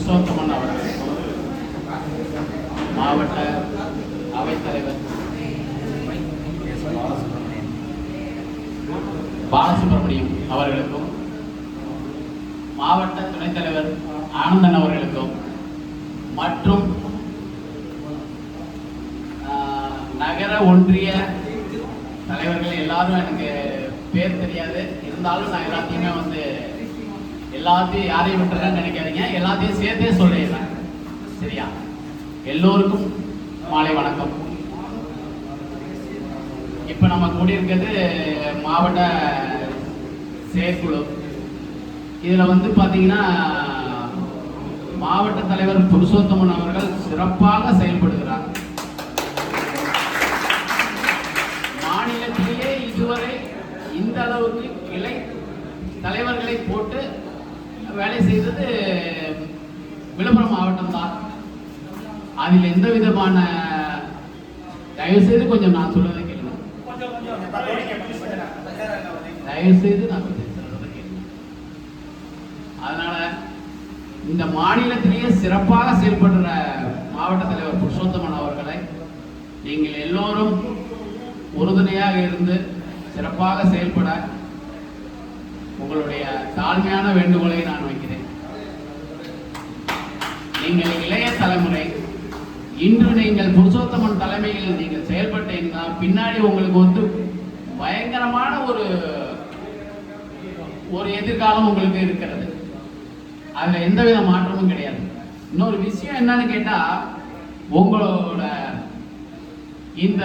புருஷோத்தமன் அவர்களுக்கும், மாவட்ட அவைத்தலைவர் பாலசுப்ரமணியம் அவர்களுக்கும், மாவட்ட துணைத் தலைவர் ஆனந்தன் அவர்களுக்கும் மற்றும் நகர ஒன்றிய தலைவர்கள் எல்லாரும் எனக்கு பேர் தெரியாது, இருந்தாலும் நான் எல்லாத்தையுமே எல்லாத்தையும் யாரையும் விட்டுறேன்னு நினைக்காதீங்க, எல்லாத்தையும் சேர்த்தே சொல்லிடுறேன். சரியா? எல்லோருக்கும் மாலை வணக்கம். இப்ப நம்ம கூடியிருக்கிறது மாவட்ட செயற்குழு. இதுல பாத்தீங்கன்னா மாவட்ட தலைவர் புருஷோத்தமன் அவர்கள் சிறப்பாக செயல்படுகிறார். மாநிலத்திலேயே இதுவரை இந்த அளவுக்கு கிளை தலைவர்களை போட்டு வேலை செய்தது விழுப்புரம் மாவட்டம் தான். அதில் எந்த விதமான, தயவு செய்து கொஞ்சம் நான் சொல்றதை கேளுங்க, தயவு செய்து நான் சொல்றதை கேளுங்க. அதனால இந்த மாநிலத்திலேயே சிறப்பாக செயல்படுற மாவட்ட தலைவர் புருஷோத்தமன் அவர்களை நீங்கள் எல்லோரும் உறுதுணையாக இருந்து சிறப்பாக செயல்பட உங்களுடைய தாழ்மையான வேண்டுகோளை நான் வைக்கிறேன். நீங்கள் இளைய தலைமுறை, இன்று நீங்கள் புருஷோத்தமன் தலைமையில் நீங்கள் செயல்பட்டீங்கன்னா பின்னாடி உங்களுக்கு பயங்கரமான ஒரு எதிர்காலம் உங்களுக்கு இருக்கிறது. அதுல எந்தவித மாற்றமும் கிடையாது. இன்னொரு விஷயம் என்னன்னு கேட்டா, உங்களோட இந்த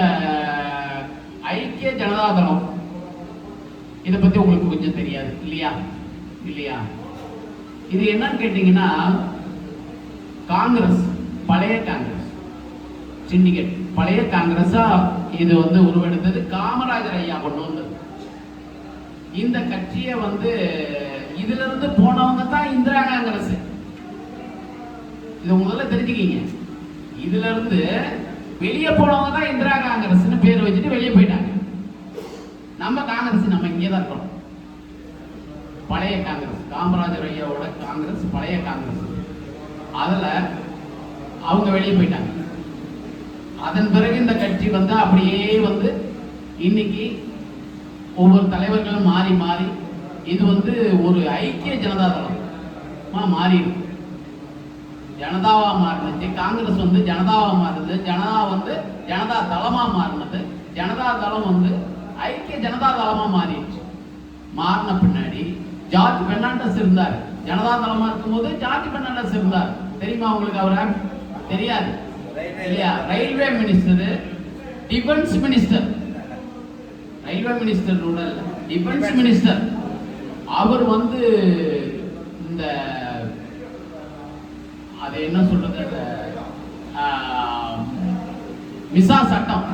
ஐக்கிய ஜனதா தளம் இதை பத்தி உங்களுக்கு கொஞ்சம் தெரியாது இல்லையா? இது என்னன்னு கேட்டீங்கன்னா, காங்கிரஸ், பழைய காங்கிரஸ் சிண்டிகேட், பழைய காங்கிரஸா இது உருவெடுத்தது. காமராஜர் ஐயா கொண்டு வந்தது இந்த கட்சியை. இதுல இருந்து போனவங்க தான் இந்திரா காங்கிரஸ். இது முதல்ல தெரிஞ்சுக்கிங்க. இதுல இருந்து வெளியே போனவங்க தான் இந்திரா காங்கிரஸ் பேர் வச்சுட்டு வெளியே போயிட்டாங்க. நம்ம காங்கிரஸ், நம்ம இங்கே தான் இருக்கோம். பழைய காங்கிரஸ், காமராஜர் ஐயாவோட காங்கிரஸ், பழைய காங்கிரஸ். அதுல அவங்க வெளியே போயிட்டாங்க. அதன் பிறகு இந்த கட்சி அப்படியே இன்னைக்கு ஒவ்வொரு தலைவர்களும் மாறி மாறி இது ஒரு ஐக்கிய ஜனதா தளமா மாறி இருக்கு. ஜனதாவா மாறினது காங்கிரஸ், ஜனதாவா மாறுது. ஜனதா ஜனதா தளமா மாறினது. ஜனதா தளம் ஐக்கிய ஜனதா தளமா மாறிடுச்சு. மாறின பின்னாடி ஜார்ஜ் பெர்னாண்டஸ் இருந்தார். ஜனதா தளமா இருக்கும்போது ஜார்ஜ் பெர்னாண்டஸ் இருந்தார். தெரியுமா உங்களுக்கு? அவரை தெரியாது இல்லையா? Railway minister, defence minister, railway minister defence minister. அவர் இந்த அது என்ன சொல்றது, மிசா சட்டம்,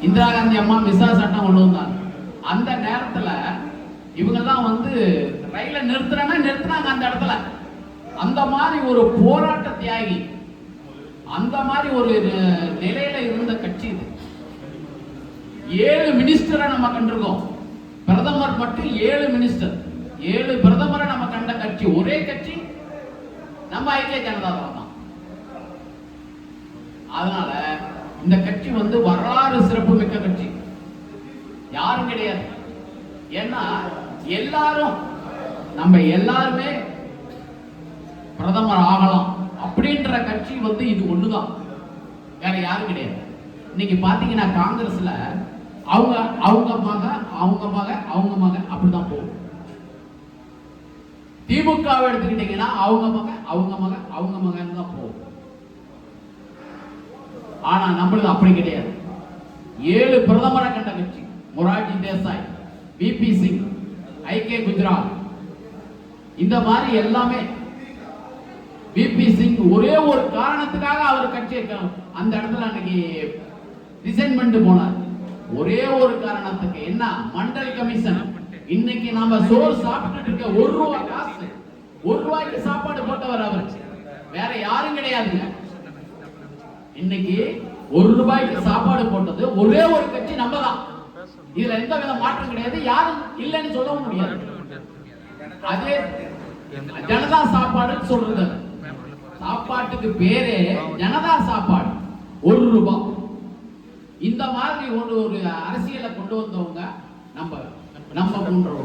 இந்திரா காந்தி அம்மா மிசா சட்டம் கொண்டு வந்தாங்க. அந்த நேரத்துல இவங்கெல்லாம் ரயில நிறுத்தினாங்க அந்த இடத்துல. அந்த மாதிரி ஒரு போராட்ட தியாகி, அந்த மாதிரி ஒரு நிலையில இருந்த கட்சி இது. 7 மினிஸ்டரை நம்ம கண்டிருக்கோம். பிரதமர் மட்டும் 7 மினிஸ்டர், 7 பிரதமரை நம்ம கண்ட கட்சி ஒரே கட்சி நம்ம ஐக்கிய ஜனதா தளம் தான். அதனால இந்த கட்சி வரலாறு சிறப்பு மிக்க கட்சி. யாரும் கிடையாது. ஏன்னா நம்ம எல்லாருமே பிரதமர் ஆகலாம் அப்படின்ற கட்சி இது ஒண்ணுதான், வேற யாரும் கிடையாது. இன்னைக்கு பாத்தீங்கன்னா காங்கிரஸ்ல அவங்க மக அப்படிதான் போகும். திமுகவை எடுத்துக்கிட்டீங்கன்னா அவங்க மகன் தான் போகும். ஆனா நம்மளது அப்படி கிடையாது. 7 பிரதமரை கண்ட கட்சி. மொரார்ஜி தேசாய், விபி சிங், ஐகே குஜரால், இந்த மாதிரி எல்லாமே. விபி சிங் ஒரே ஒரு காரணத்துக்காக அவர் கட்சியை அந்த இடத்துல அன்னைக்கு ரிசைன்மெண்ட் போனார். ஒரே ஒரு காரணத்துக்கு. என்ன? மண்டல் கமிஷன். இன்னைக்கு நாம சோறு சாப்பிட்டு இருக்க 1 ரூபாய் காசு, 1 ரூபாய்க்கு சாப்பாடு போட்டவர் அவர், வேற யாரும் கிடையாதுங்க. இன்னைக்கு 1 ரூபாய்க்கு சாப்பாடு போட்டது ஒரே ஒரு கட்சி நம்ம தான். இதுல எந்த வித மாற்றம் கிடையாது. யாரும் இல்லைன்னு சொல்லவும் முடியாது. அதே ஜனதா சாப்பாடுன்னு சொல்றது. சாப்பாட்டுக்கு பேரே ஜனதா சாப்பாடு, 1 ரூபாய். இந்த மாதிரி ஒரு அரசியலை கொண்டு வந்தவங்க நம்ம போன்றவங்க.